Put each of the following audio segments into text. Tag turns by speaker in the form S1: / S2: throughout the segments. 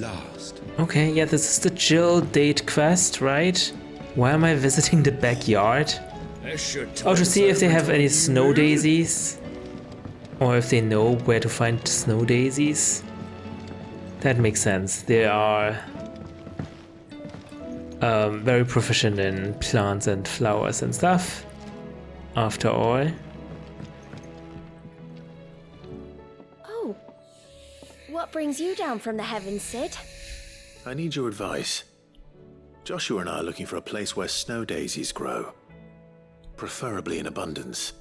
S1: last.
S2: Okay, yeah, this is the Jill date quest, right? Why am I visiting the backyard? Oh, to see if they have any snow daisies. Or if they know where to find snow daisies. That makes sense. They are very proficient in plants and flowers and stuff. After all.
S3: Oh, what brings you down from the heavens, Sid?
S4: I need your advice. Joshua and I are looking for a place where snow daisies grow. Preferably in abundance.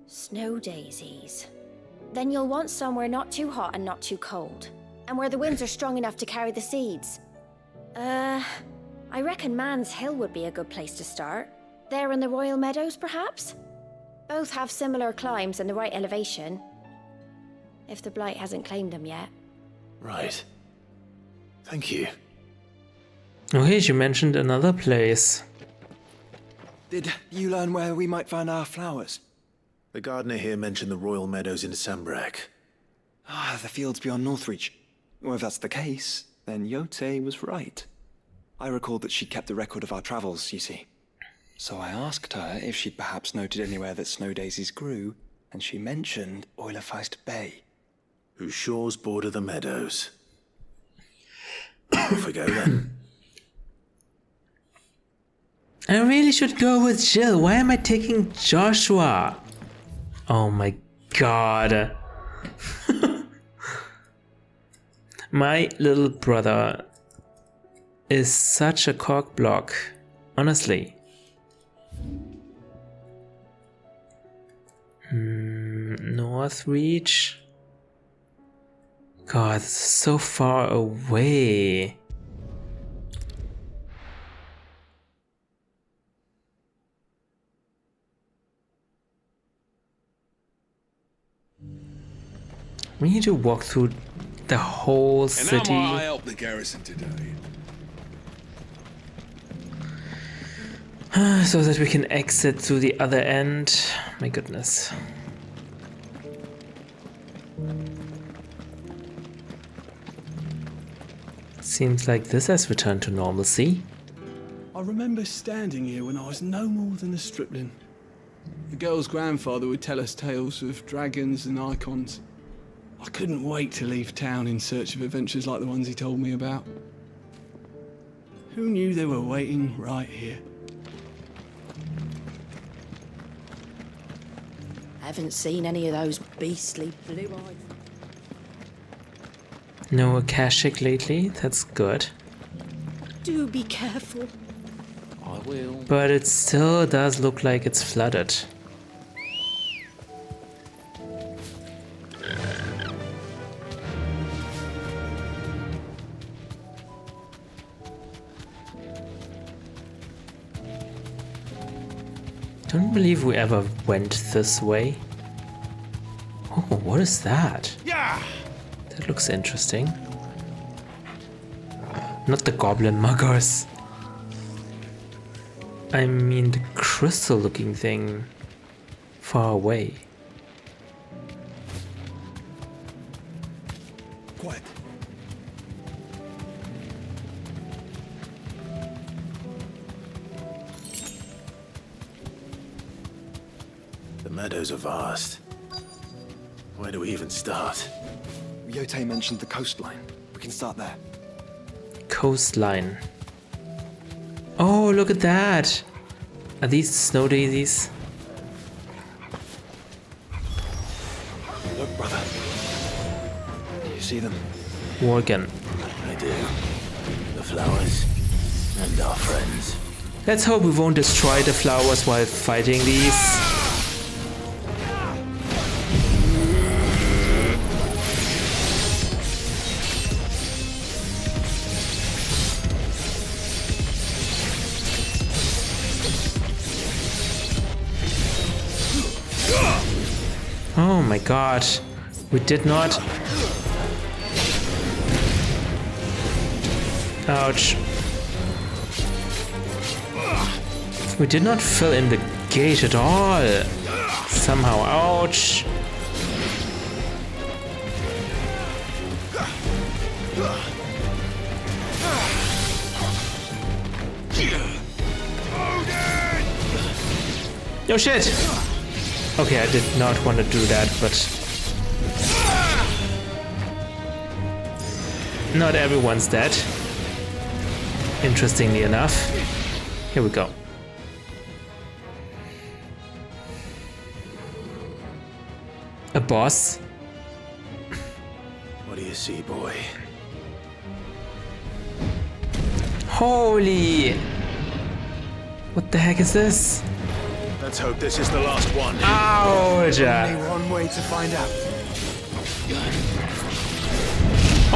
S3: Snow daisies. Then you'll want somewhere not too hot and not too cold. And where the winds are strong enough to carry the seeds. I reckon Man's Hill would be a good place to start. There in the Royal Meadows, perhaps? Both have similar climbs and the right elevation. If the Blight hasn't claimed them yet.
S4: Right. Thank you.
S2: Okay, you mentioned another place.
S5: Did you learn where we might find our flowers?
S4: The gardener here mentioned the Royal Meadows in Sambrak.
S5: Ah, the fields beyond Northreach. Well, if that's the case, then Yote was right. I recalled that she kept a record of our travels, you see. So I asked her if she'd perhaps noted anywhere that snow daisies grew, and she mentioned Oilerfeist Bay.
S4: Whose shores border the meadows. Off we go then.
S2: I really should go with Jill. Why am I taking Joshua? Oh my god. My little brother is such a cockblock. Honestly. Northreach. God, this is so far away. We need to walk through the whole city.
S1: And how might I help the garrison today?
S2: So that we can exit through the other end. My goodness. Seems like this has returned to normalcy.
S6: I remember standing here when I was no more than a stripling. The girl's grandfather would tell us tales of dragons and Eikons. I couldn't wait to leave town in search of adventures like the ones he told me about. Who knew they were waiting right here?
S3: Haven't seen any of those beastly blue-eyed...
S2: No Akashic lately, that's good.
S3: Do be careful.
S1: I will.
S2: But it still does look like it's flooded. Don't believe we ever went this way. Oh, what is that?
S1: Yeah.
S2: That looks interesting. Not the goblin muggers. I mean the crystal looking thing far away.
S1: Quiet.
S4: The meadows are vast. Where do we even start?
S5: Yote mentioned the coastline. We can start there.
S2: Coastline. Oh, look at that! Are these snow daisies?
S5: Look, brother. Do you see them?
S2: Worgen.
S4: I do. The flowers and our friends.
S2: Let's hope we won't destroy the flowers while fighting these. Oh my god, we did not. Ouch. We did not fill in the gate at all. Somehow, ouch. Oh shit! Okay, I did not want to do that, but... not everyone's dead. Interestingly enough. Here we go. A boss?
S4: What do you see, boy?
S2: Holy! What the heck is this?
S4: Let's hope this is the last one.
S2: Ouch!
S5: Only one way to find out.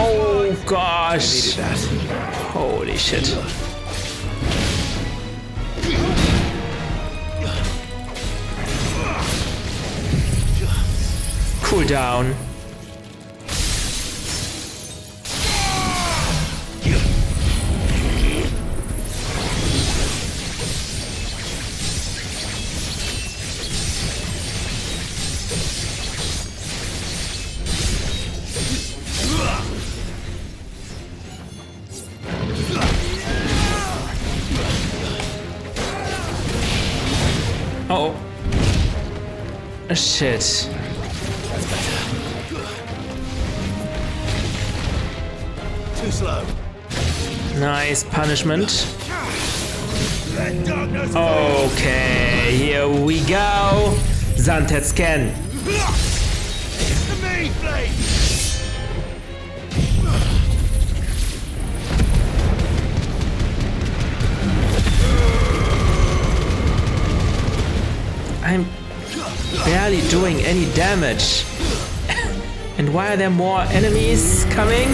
S2: Oh gosh!
S4: Needed that.
S2: Holy shit. Cool down. Oh. Shit.
S4: Too slow.
S2: Nice punishment. Okay, here we go. Zantet scan. I'm barely doing any damage. And why are there more enemies coming?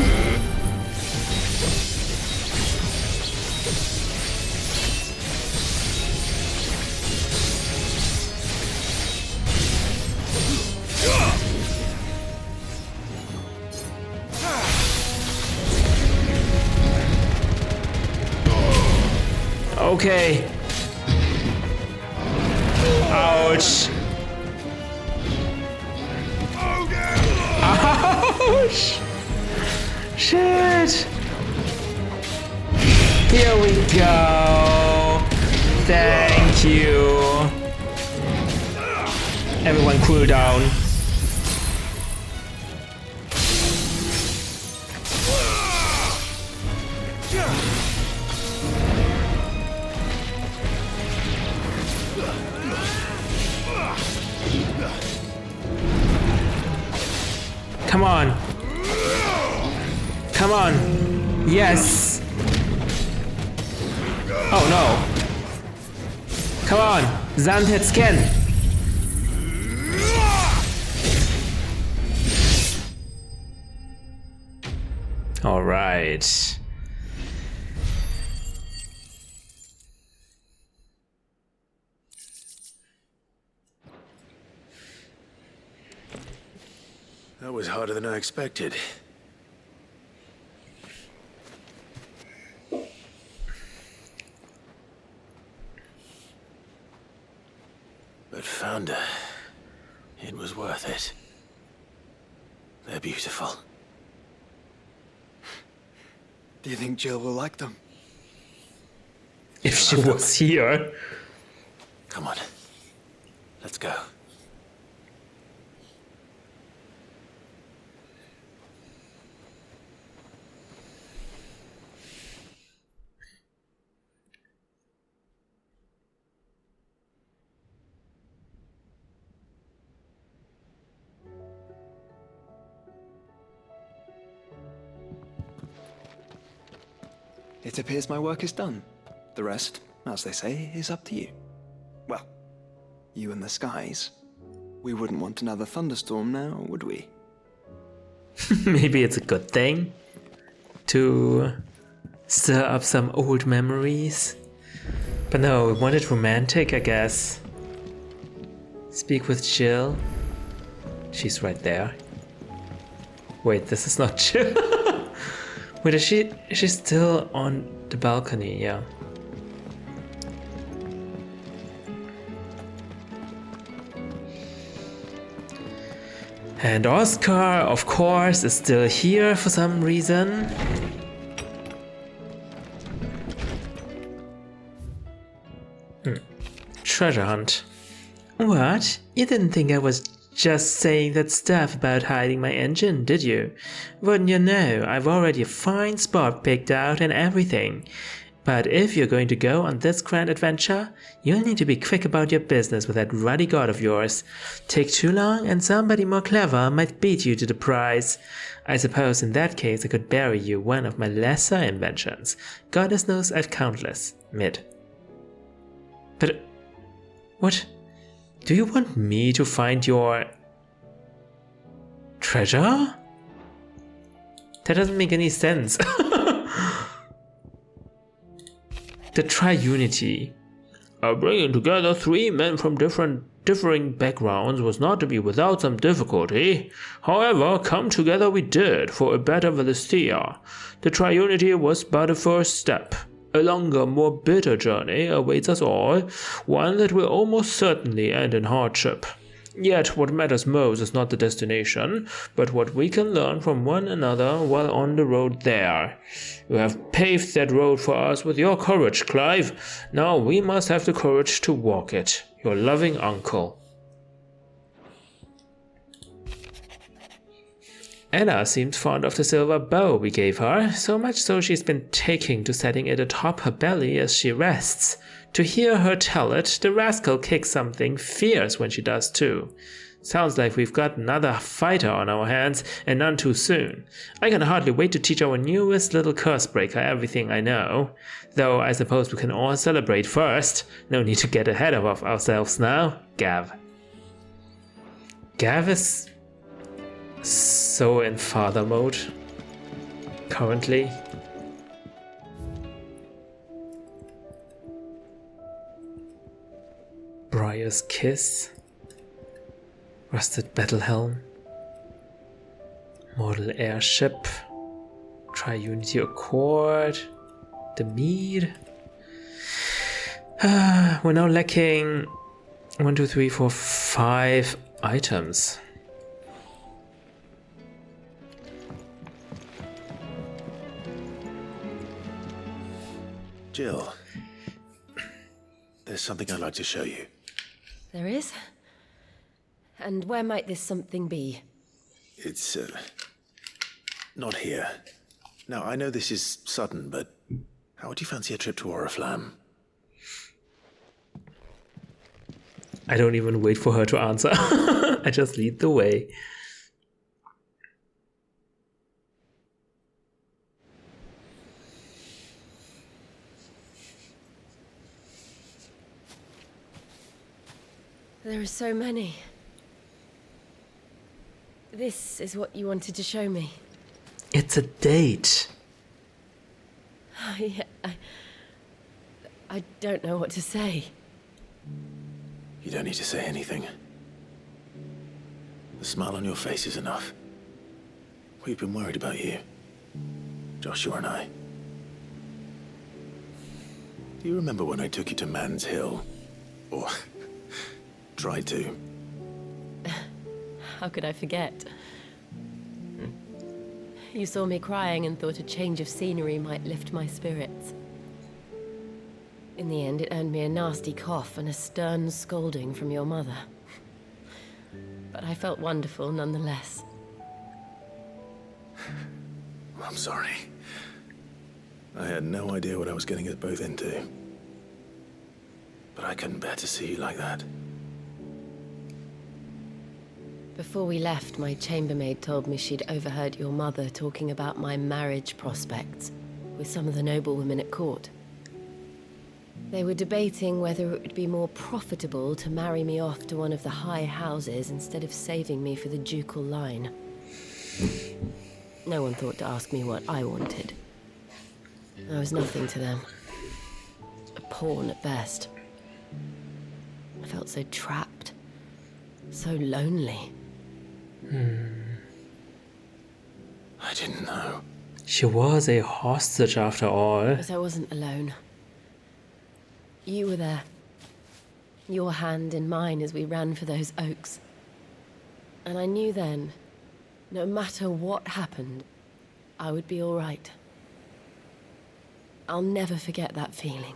S2: Okay. Ouch. Ouch. Shit. Here we go. Thank you. Everyone cool down. Come on. Come on. Yes. Oh no. Come on. Zantet scan. All right.
S4: That was harder than I expected. But Founder, it was worth it. They're beautiful.
S5: Do you think Jill will like them?
S2: If she was here.
S4: Come on. Let's go.
S5: It appears my work is done. The rest, as they say, is up to you. Well, you and the skies. We wouldn't want another thunderstorm now, would we?
S2: Maybe it's a good thing to stir up some old memories. But no, we wanted romantic, I guess. Speak with Jill. She's right there. Wait, this is not Jill. Wait, is she still on the balcony? Yeah. And Oscar, of course, is still here for some reason. Treasure hunt. What? You didn't think I was just saying that stuff about hiding my engine, did you? Wouldn't you know, I've already a fine spot picked out and everything. But if you're going to go on this grand adventure, you'll need to be quick about your business with that ruddy god of yours. Take too long and somebody more clever might beat you to the prize. I suppose in that case I could bury you one of my lesser inventions. Goddess knows I've countless. Mid. But... what? Do you want me to find your... treasure? That doesn't make any sense. The Triunity. Bringing together 3 men from differing backgrounds was not to be without some difficulty. However, come together we did for a better Valistia. The Triunity was but a first step. A longer, more bitter journey awaits us all, one that will almost certainly end in hardship. Yet what matters most is not the destination, but what we can learn from one another while on the road there. You have paved that road for us with your courage, Clive. Now we must have the courage to walk it. Your loving uncle. Ella seems fond of the silver bow we gave her, so much so she's been taking to setting it atop her belly as she rests. To hear her tell it, the rascal kicks something fierce when she does too. Sounds like we've got another fighter on our hands, and none too soon. I can hardly wait to teach our newest little cursebreaker everything I know. Though I suppose we can all celebrate first. No need to get ahead of ourselves now. Gav. Gav is so in father mode currently. Briar's Kiss, Rusted Battle Helm, Mortal Airship, Triunity Accord, the Mead. We're now lacking 1, 2, 3, 4, 5 items.
S4: Jill, there's something I'd like to show you.
S3: There is? And where might this something be?
S4: It's, not here. Now, I know this is sudden, but how would you fancy a trip to Oriflamme?
S2: I don't even wait for her to answer. I just lead the way.
S3: There are so many. This is what you wanted to show me.
S2: It's a date.
S3: Yeah, I don't know what to say.
S4: You don't need to say anything. The smile on your face is enough. We've been worried about you, Joshua and I. Do you remember when I took you to Man's Hill? Or tried to?
S3: How could I forget? You saw me crying and thought a change of scenery might lift my spirits. In the end, it earned me a nasty cough and a stern scolding from your mother. But I felt wonderful nonetheless.
S4: I'm sorry. I had no idea what I was getting us both into. But I couldn't bear to see you like that.
S3: Before we left, my chambermaid told me she'd overheard your mother talking about my marriage prospects with some of the noblewomen at court. They were debating whether it would be more profitable to marry me off to one of the high houses instead of saving me for the ducal line. No one thought to ask me what I wanted. I was nothing to them. A pawn at best. I felt so trapped. So lonely.
S4: I didn't know.
S2: She was a hostage after all.
S3: But I wasn't alone. You were there. Your hand in mine as we ran for those oaks. And I knew then, no matter what happened, I would be all right. I'll never forget that feeling.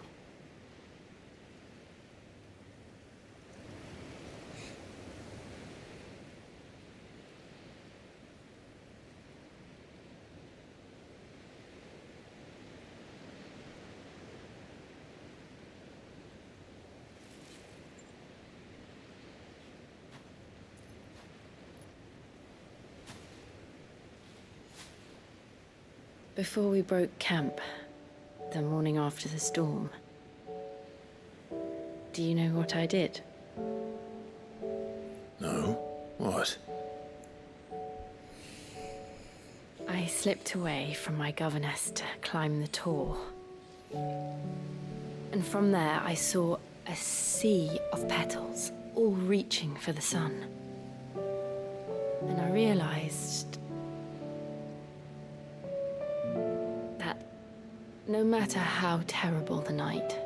S7: Before we broke camp, the morning after the storm, do you know what I did?
S4: No? What?
S7: I slipped away from my governess to climb the tor. And from there I saw a sea of petals, all reaching for the sun. And I realized that no matter how terrible the night,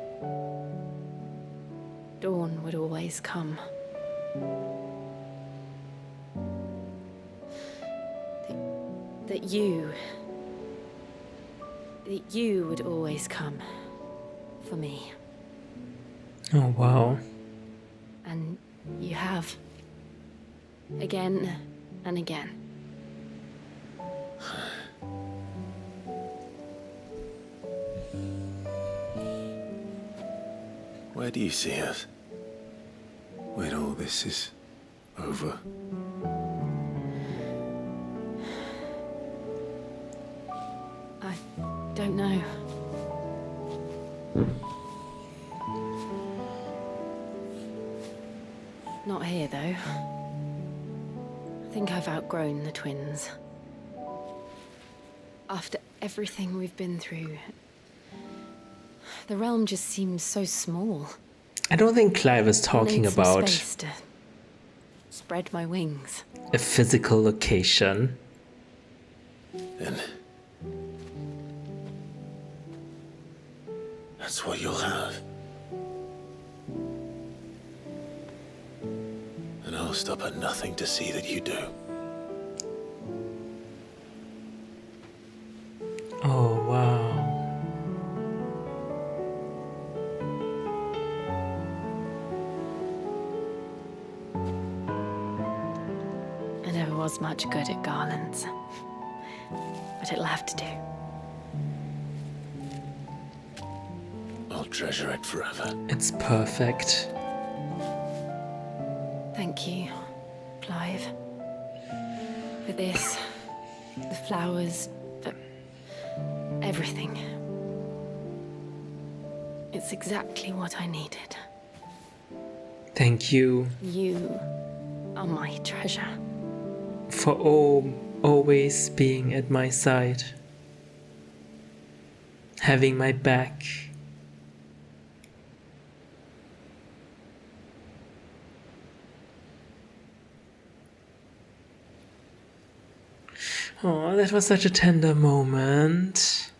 S7: dawn would always come. That you would always come for me.
S2: Oh, wow.
S7: And you have. Again and again.
S4: Where do you see us? When all this is over?
S7: I don't know. Not here, though. I think I've outgrown the twins. After everything we've been through, the realm just seems so small.
S2: I don't think Clive is
S7: I
S2: talking
S7: need some
S2: about
S7: space to spread my wings.
S2: a physical location.
S4: Then that's what you'll have. And I'll stop at nothing to see that you do.
S2: Oh, wow.
S7: I never was much good at garlands, but it'll have to do.
S4: I'll treasure it forever.
S2: It's perfect.
S7: Thank you, Clive. For this, the flowers, for everything. It's exactly what I needed.
S2: Thank you
S7: You are my treasure.
S2: for always being at my side. Having my back. Oh, that was such a tender moment.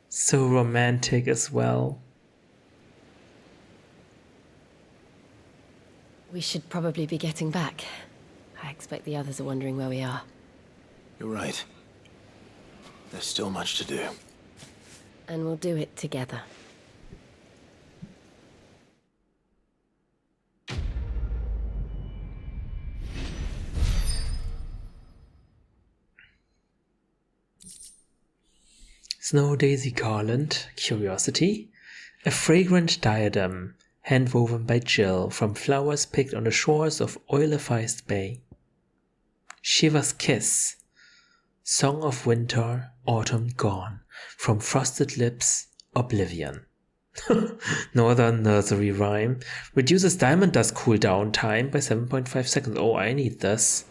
S2: So romantic as well.
S7: We should probably be getting back. I expect the others are wondering where we are.
S4: You're right. There's still much to do.
S7: And we'll do it together.
S2: Snow Daisy Garland, Curiosity. A fragrant diadem, hand-woven by Jill from flowers picked on the shores of Oilifized Bay. Shiva's Kiss. Song of Winter, Autumn Gone, from Frosted Lips, Oblivion. Northern Nursery Rhyme. Reduces Diamond Dust cooldown time by 7.5 seconds. Oh, I need this.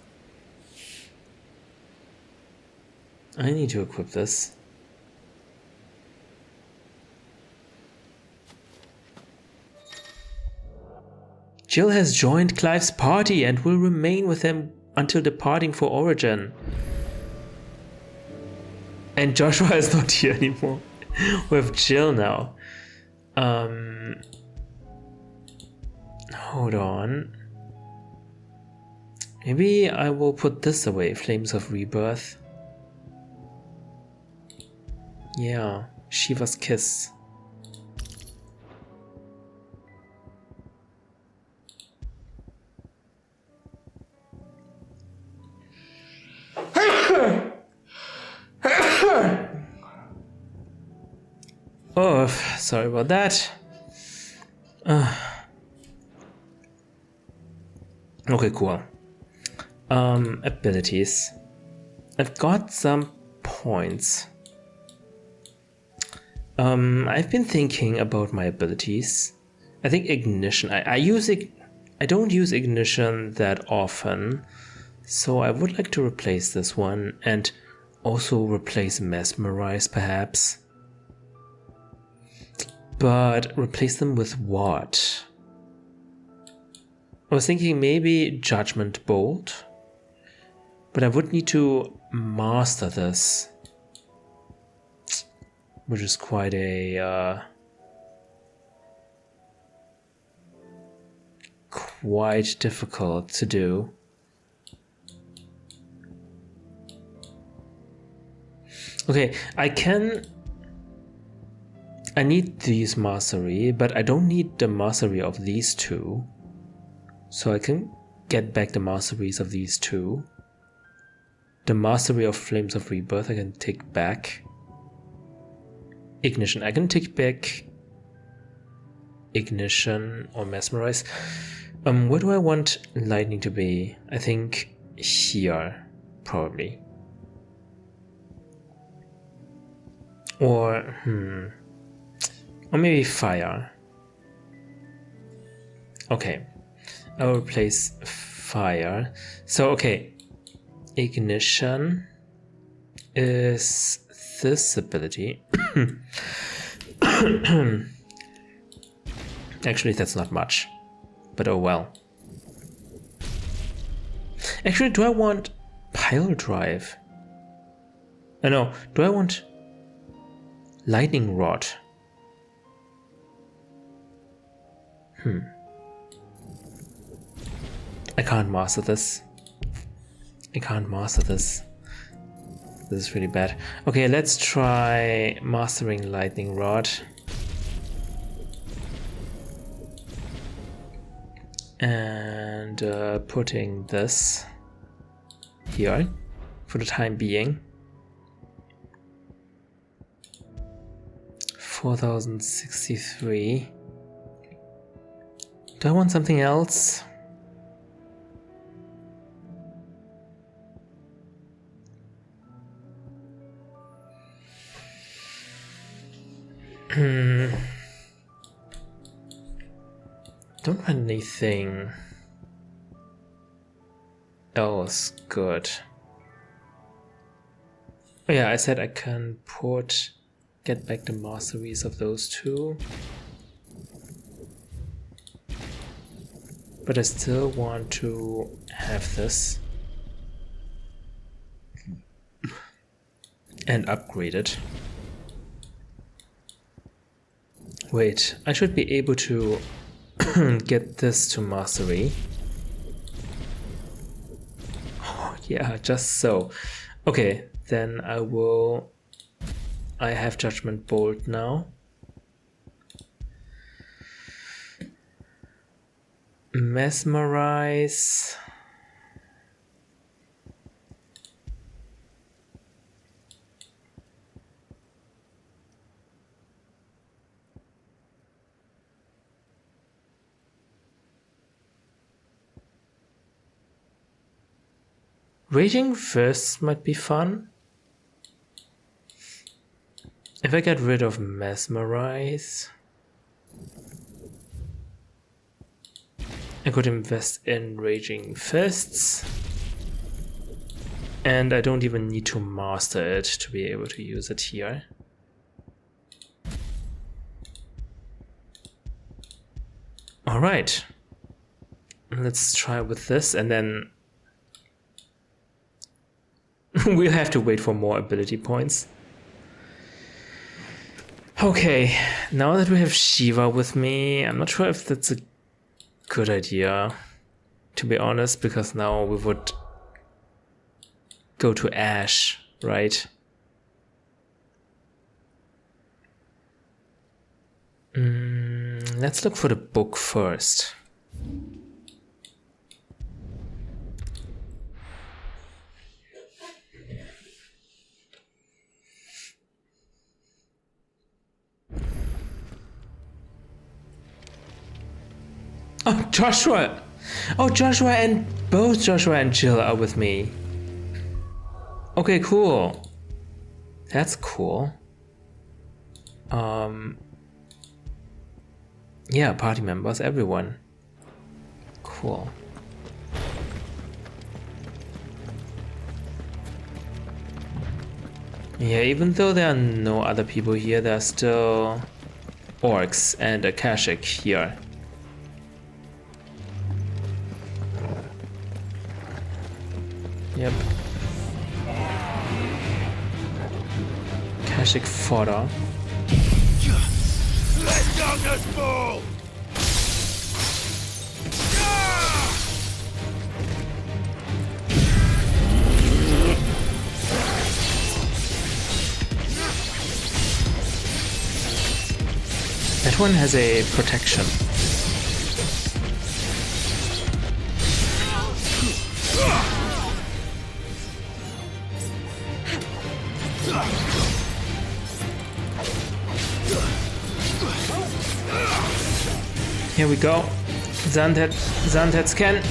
S2: I need to equip this. Jill has joined Clive's party and will remain with him until departing for Origin. And Joshua is not here anymore. With Jill now. Hold on. Maybe I will put this away, Flames of Rebirth. Yeah, Shiva's Kiss. Oh, sorry about that. Okay, cool. Abilities. I've got some points. I've been thinking about my abilities. I think ignition. I don't use ignition that often, so I would like to replace this one and also replace mesmerize perhaps. But replace them with what? I was thinking maybe Judgment Bolt, but I would need to master this, which is quite a quite difficult to do. Okay, I need these mastery, but I don't need the mastery of these two. So I can get back the masteries of these two. The mastery of Flames of Rebirth I can take back. Ignition, I can take back Ignition or Mesmerize. Where do I want lightning to be? I think here, probably. Or maybe fire. Okay, I'll replace fire. So, okay, ignition is this ability. Actually, that's not much, but oh well. Actually, do I want pile drive? No, do I want lightning rod? I can't master this. I can't master this. This is really bad. Okay, let's try mastering lightning rod. And putting this here for the time being. 4063. Do I want something else? Don't want anything else good. Oh yeah, I said I can get back the masteries of those two. But I still want to have this and upgrade it. Wait, I should be able to get this to mastery. Oh, yeah, just so. Okay, then I have Judgment Bolt now. Mesmerize. Raging Fists might be fun. If I get rid of Mesmerize, I could invest in Raging Fists. And I don't even need to master it to be able to use it here. Alright. Let's try with this and then we'll have to wait for more ability points. Okay, now that we have Shiva with me, I'm not sure if that's a good idea, to be honest, because now we would go to Ash, right? Let's look for the book first. Oh, Joshua! Oh, Joshua and both Joshua and Jill are with me. Okay, cool. That's cool. Yeah, party members, everyone. Cool. Yeah, even though there are no other people here, there are still orcs and a Kashik here. Yep. Kashik fodder.
S1: Let darkness fall!
S2: That one has a protection. Here we go. Zandhead scan.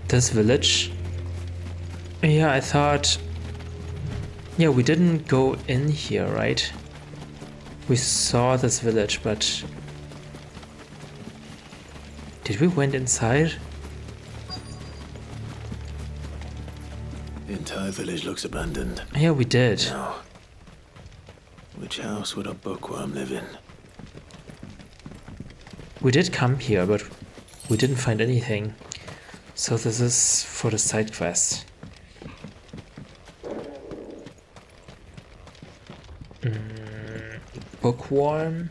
S2: This village? Yeah, I thought... Yeah, we didn't go in here, right? We saw this village, but... Did we went inside?
S4: The entire village looks abandoned.
S2: Yeah, we did.
S4: Now, which house would a bookworm live in?
S2: We did come here, but we didn't find anything. So this is for the side quest. Bookworm?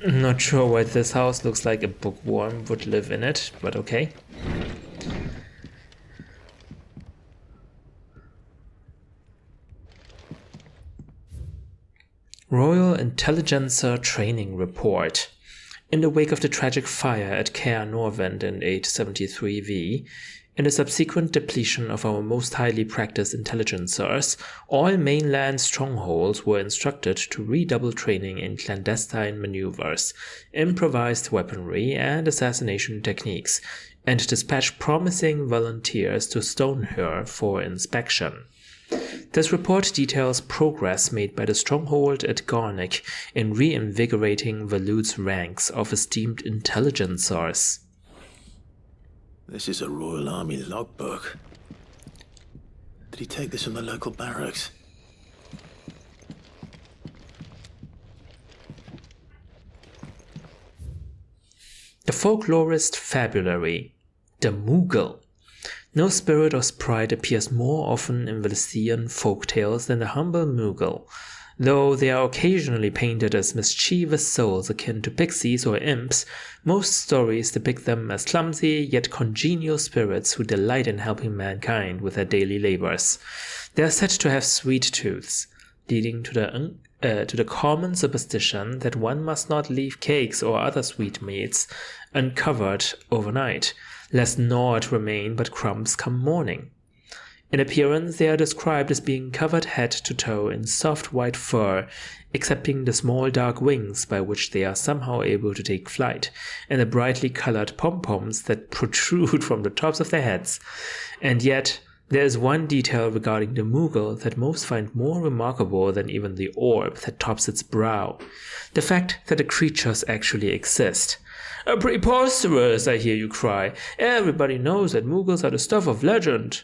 S2: Not sure why this house looks like a bookworm would live in it, but okay. Royal Intelligencer Training Report. In the wake of the tragic fire at Caer Norvend in 873V, and the subsequent depletion of our most highly practiced intelligencers, all mainland strongholds were instructed to redouble training in clandestine maneuvers, improvised weaponry, and assassination techniques, and dispatch promising volunteers to Stonehur for inspection. This report details progress made by the stronghold at Garnick in reinvigorating Valud's ranks of esteemed intelligencers.
S4: This is a Royal Army logbook. Did he take this from the local barracks?
S2: The folklorist fabulary, the Moogle. No spirit or sprite appears more often in Valestian folktales than the humble Moogle, though they are occasionally painted as mischievous souls akin to pixies or imps. Most stories depict them as clumsy yet congenial spirits who delight in helping mankind with their daily labors. They are said to have sweet tooths, leading to the common superstition that one must not leave cakes or other sweetmeats uncovered overnight, lest naught remain but crumbs come morning. In appearance, they are described as being covered head to toe in soft white fur, excepting the small dark wings by which they are somehow able to take flight, and the brightly colored pom-poms that protrude from the tops of their heads. And yet, there is one detail regarding the Moogle that most find more remarkable than even the orb that tops its brow: the fact that the creatures actually exist. Preposterous, I hear you cry. Everybody knows that Moogles are the stuff of legend.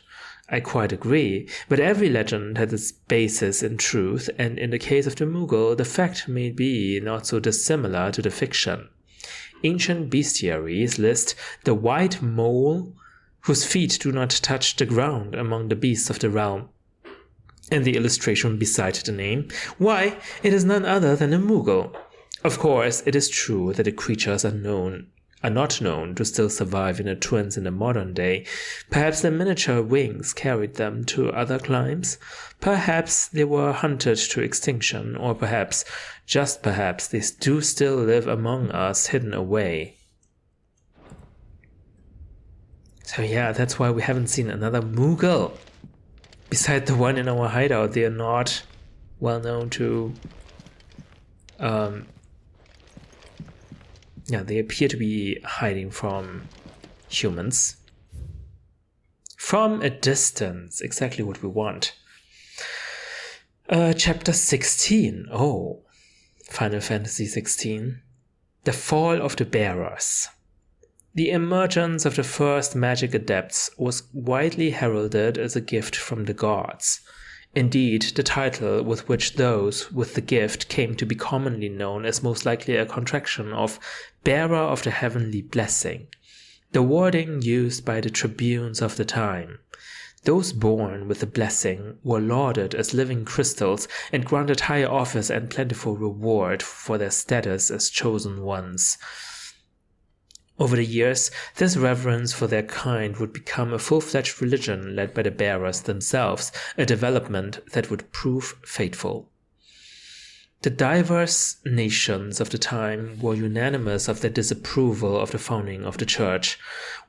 S2: I quite agree, but every legend has its basis in truth, and in the case of the Moogle, the fact may be not so dissimilar to the fiction. Ancient bestiaries list the white mole whose feet do not touch the ground among the beasts of the realm. And the illustration beside the name, why, it is none other than a Moogle. Of course, it is true that the creatures are not known to still survive in the twins in the modern day. Perhaps their miniature wings carried them to other climes. Perhaps they were hunted to extinction, or perhaps, just perhaps, they do still live among us, hidden away. So yeah, that's why we haven't seen another Moogle. Beside the one in our hideout, they are not well known to Yeah, they appear to be hiding from humans. From a distance, exactly what we want. Chapter 16. Oh, Final Fantasy 16. The Fall of the Bearers. The emergence of the first magic adepts was widely heralded as a gift from the gods. Indeed, the title with which those with the gift came to be commonly known as most likely a contraction of Bearer of the Heavenly Blessing, the wording used by the tribunes of the time. Those born with the blessing were lauded as living crystals and granted higher office and plentiful reward for their status as chosen ones. Over the years, this reverence for their kind would become a full-fledged religion led by the bearers themselves, a development that would prove fateful. The diverse nations of the time were unanimous of their disapproval of the founding of the church.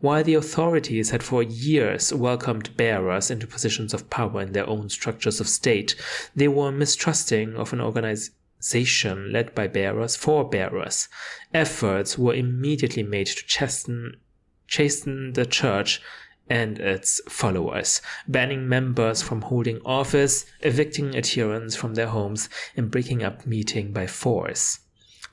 S2: While the authorities had for years welcomed bearers into positions of power in their own structures of state, they were mistrusting of an organization led by bearers for bearers. Efforts were immediately made to chasten the church and its followers, banning members from holding office, evicting adherents from their homes, and breaking up meeting by force.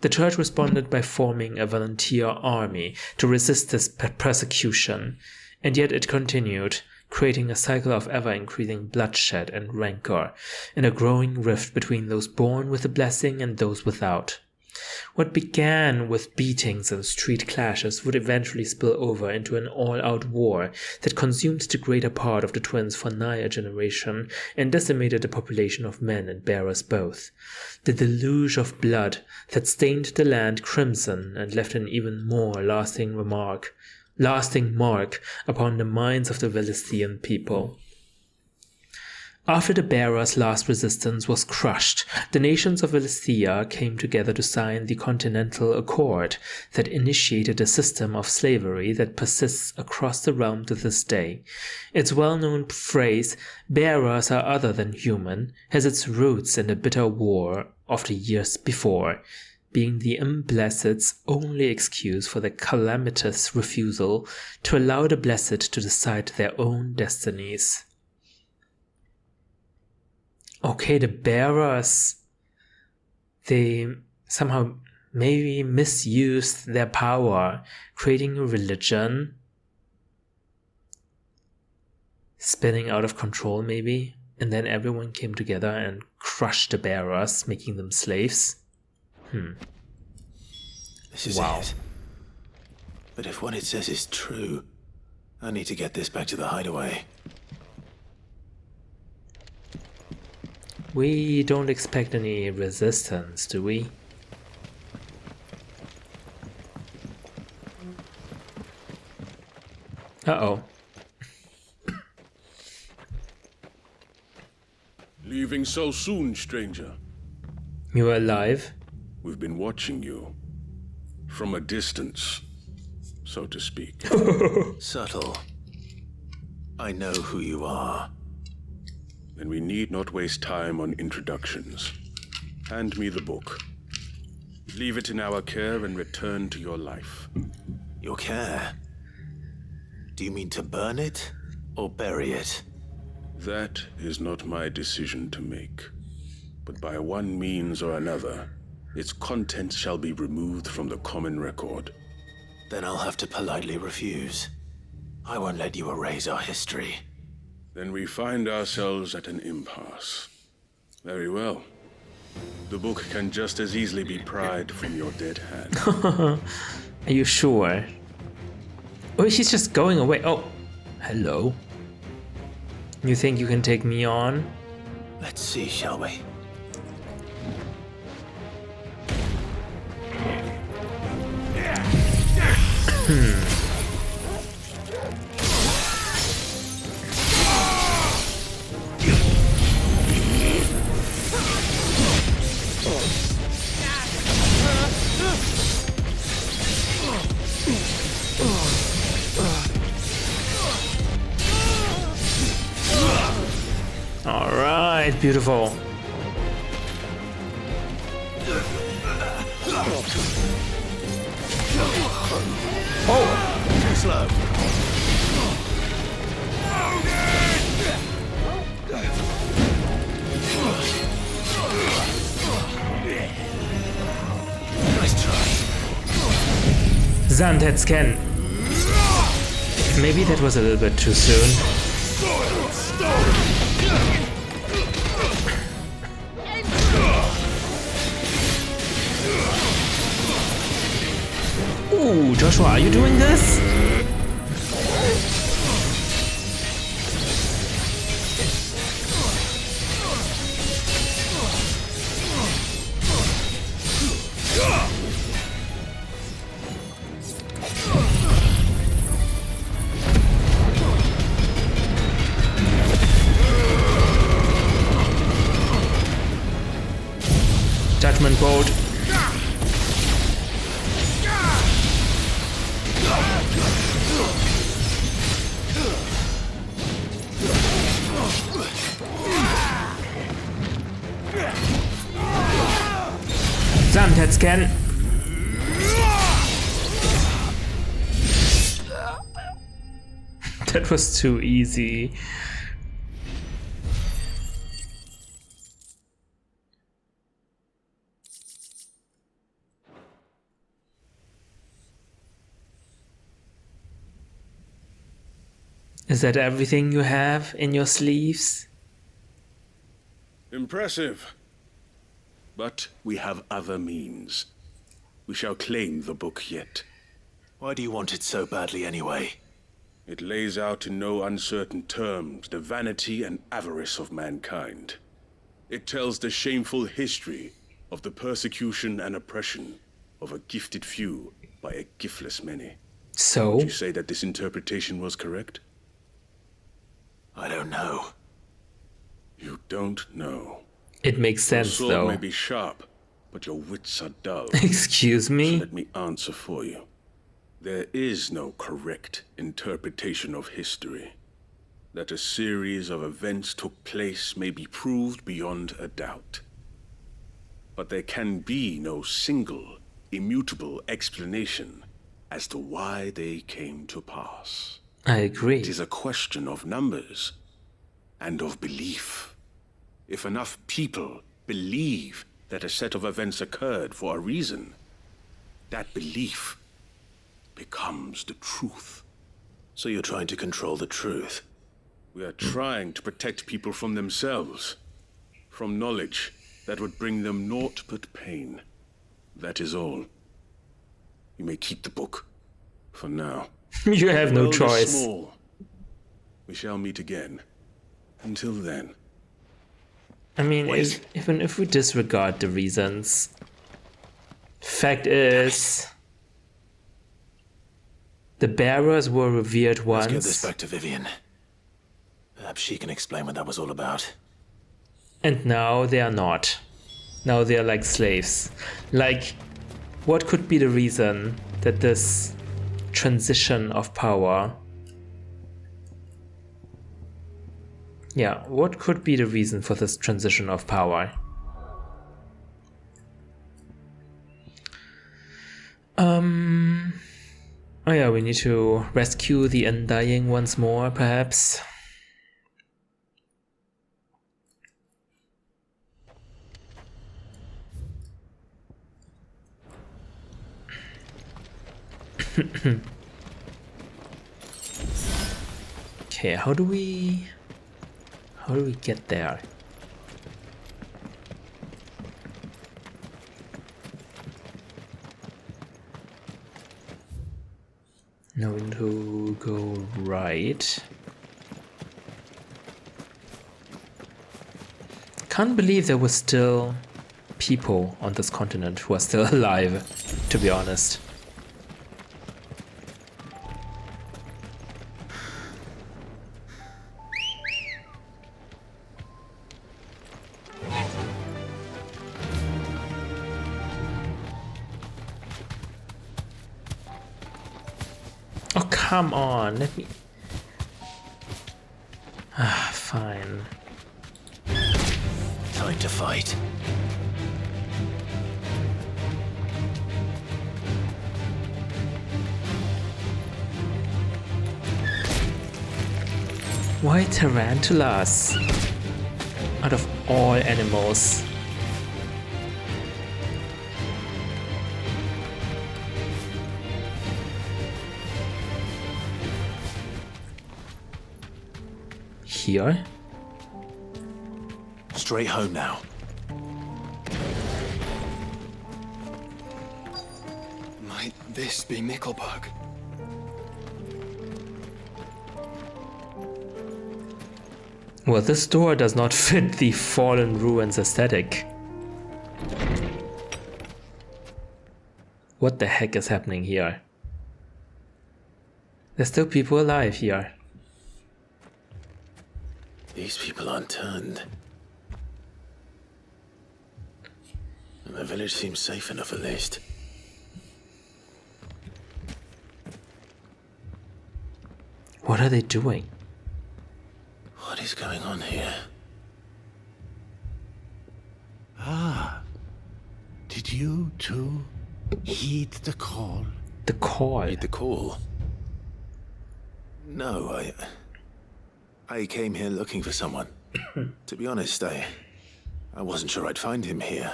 S2: The church responded by forming a volunteer army to resist this persecution, and yet it continued, creating a cycle of ever-increasing bloodshed and rancor, and a growing rift between those born with the blessing and those without. What began with beatings and street clashes would eventually spill over into an all-out war that consumed the greater part of the twins for nigh a generation and decimated the population of men and bearers both. The deluge of blood that stained the land crimson and left an even more lasting mark upon the minds of the Velisthian people. After the bearers' last resistance was crushed, the nations of Velisthia came together to sign the Continental Accord that initiated a system of slavery that persists across the realm to this day. Its well-known phrase, "bearers are other than human," has its roots in the bitter war of the years before, being the Unblessed's only excuse for the calamitous refusal to allow the Blessed to decide their own destinies. Okay, the bearers, they somehow maybe misused their power, creating a religion, spinning out of control maybe, and then everyone came together and crushed the bearers, making them slaves.
S4: This is it. But if what it says is true, I need to get this back to the hideaway.
S2: We don't expect any resistance, do we? Uh-oh.
S1: Leaving so soon, stranger?
S2: You were alive?
S1: We've been watching you. From a distance, so to speak.
S4: Subtle. I know who you are.
S1: Then we need not waste time on introductions. Hand me the book. Leave it in our care and return to your life.
S4: Your care? Do you mean to burn it or bury it?
S1: That is not my decision to make. But by one means or another, its contents shall be removed from the common record.
S4: Then I'll have to politely refuse. I won't let you erase our history.
S1: Then we find ourselves at an impasse. Very well. The book can just as easily be pried from your dead hand.
S2: Are you sure? Oh, he's just going away. Oh, hello. You think you can take me on?
S4: Let's see, shall we?
S2: All right, beautiful.
S4: Too slow. Nice try.
S2: Sandheadscan. Maybe that was a little bit too soon. Ooh, Joshua, are you doing this? Judgment Bolt. Sandheadscan. That was too easy. Is that everything you have in your sleeves?
S1: Impressive. But we have other means. We shall claim the book yet.
S4: Why do you want it so badly anyway?
S1: It lays out in no uncertain terms the vanity and avarice of mankind. It tells the shameful history of the persecution and oppression of a gifted few by a giftless many.
S2: So?
S1: Would you say that this interpretation was correct?
S4: I don't know.
S1: You don't know.
S2: It makes sense,
S1: Your sword
S2: though.
S1: may be sharp, but your wits are dull.
S2: Excuse me?
S1: So let me answer for you. There is no correct interpretation of history. That a series of events took place may be proved beyond a doubt. But there can be no single, immutable explanation as to why they came to pass.
S2: I agree.
S1: It is a question of numbers and of belief. If enough people believe that a set of events occurred for a reason, that belief becomes the truth.
S4: So you're trying to control the truth?
S1: We are trying to protect people from themselves, from knowledge that would bring them naught but pain. That is all. You may keep the book, for now.
S2: You have no
S1: The world is
S2: choice.
S1: small. We shall meet again. Until then.
S2: I mean, even if we disregard the reasons, fact is, the bearers were revered
S4: Let's get this
S2: once,
S4: back to Vivian. Perhaps she can explain what that was all about.
S2: and now they are not. Now they are like slaves. Like, what could be the reason that this transition of power... Yeah, what could be the reason for this transition of power? Oh yeah, we need to rescue the Undying once more, perhaps. Okay, how do we get there? Now we need to go right. Can't believe there were still people on this continent who are still alive, to be honest. Oh, come on, let me... Ah, fine.
S4: Time to fight.
S2: Why tarantulas? Out of all animals. Here?
S4: Straight home now.
S5: Might this be Nickelberg?
S2: Well, this door does not fit the fallen ruins aesthetic. What the heck is happening here? There's still people alive here.
S4: These people aren't turned. And the village seems safe enough at least.
S2: What are they doing?
S4: What is going on here?
S8: Ah, did you too heed the call?
S2: The call.
S4: Heed the call? No, I came here looking for someone. To be honest, I wasn't sure I'd find him here.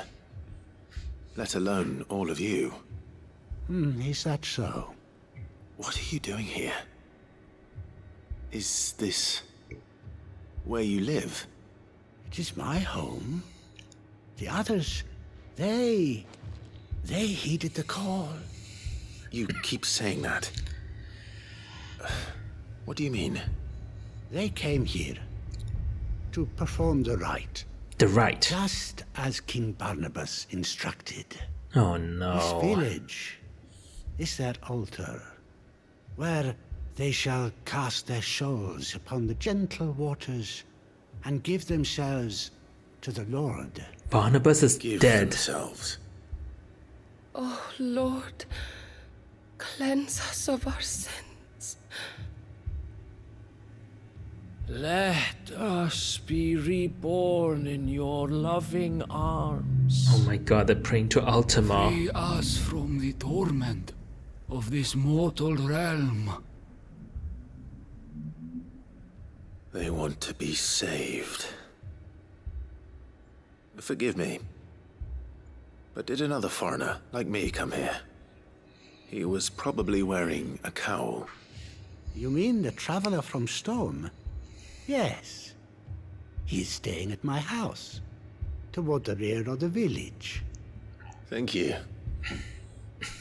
S4: Let alone all of you.
S8: Is that so?
S4: What are you doing here? Is this where you live?
S8: It is my home. The others, they heeded the call.
S4: You keep saying that. What do you mean?
S8: They came here to perform the rite,
S2: The rite.
S8: just as King Barnabas instructed.
S2: Oh
S8: This
S2: no.
S8: village is their altar, where they shall cast their souls upon the gentle waters and give themselves to the Lord.
S2: Barnabas is
S4: Give
S2: dead.
S4: themselves.
S7: Oh, Lord, cleanse us of our sins.
S9: Let us be reborn in your loving arms.
S2: Oh my god, they're praying to Ultima.
S10: Free us from the torment of this mortal realm.
S4: They want to be saved. Forgive me, but did another foreigner like me come here? He was probably wearing a cowl.
S8: You mean the traveler from Storm? Yes. He's staying at my house, toward the rear of the village.
S4: Thank you.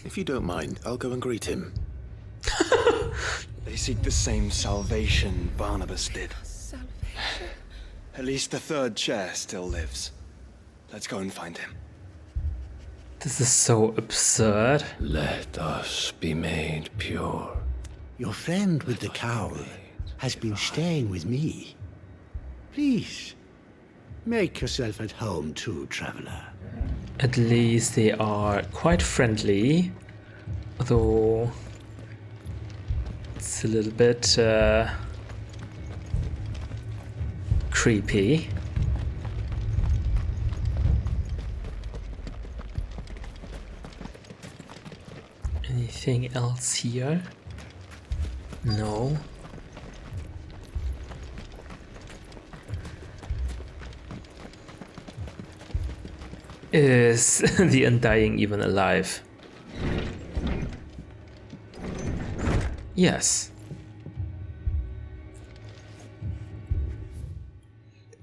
S4: If you don't mind, I'll go and greet him.
S5: They seek the same salvation Barnabas did.
S7: Salvation.
S5: At least the third chair still lives. Let's go and find him.
S2: This is so absurd.
S9: Let us be made pure.
S8: Your friend with the cowl has been staying with me. Please, make yourself at home too, traveler.
S2: At least they are quite friendly. Although it's a little bit creepy. Anything else here? No. Is the Undying even alive? Yes.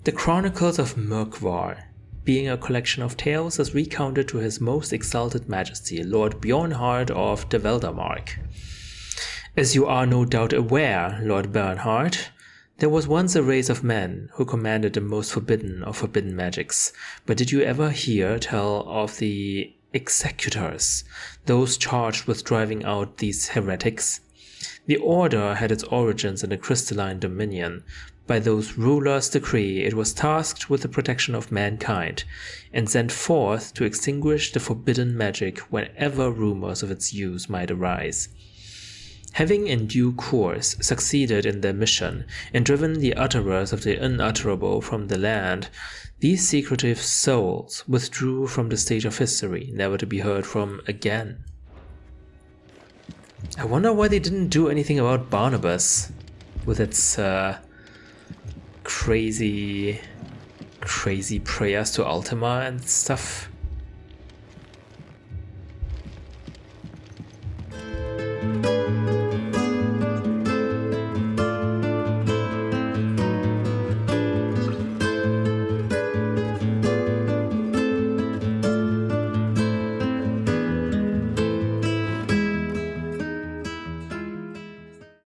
S2: The Chronicles of Murkvar, being a collection of tales as recounted to his most exalted majesty, Lord Bjornhard of the Veldamark. As you are no doubt aware, Lord Bernhard, there was once a race of men who commanded the most forbidden of forbidden magics. But did you ever hear tell of the executors, those charged with driving out these heretics? The order had its origins in the crystalline dominion. By those rulers' decree, it was tasked with the protection of mankind, and sent forth to extinguish the forbidden magic whenever rumors of its use might arise. Having in due course succeeded in their mission and driven the utterers of the unutterable from the land, these secretive souls withdrew from the stage of history, never to be heard from again. I wonder why they didn't do anything about Barnabas with its crazy prayers to Ultima and stuff.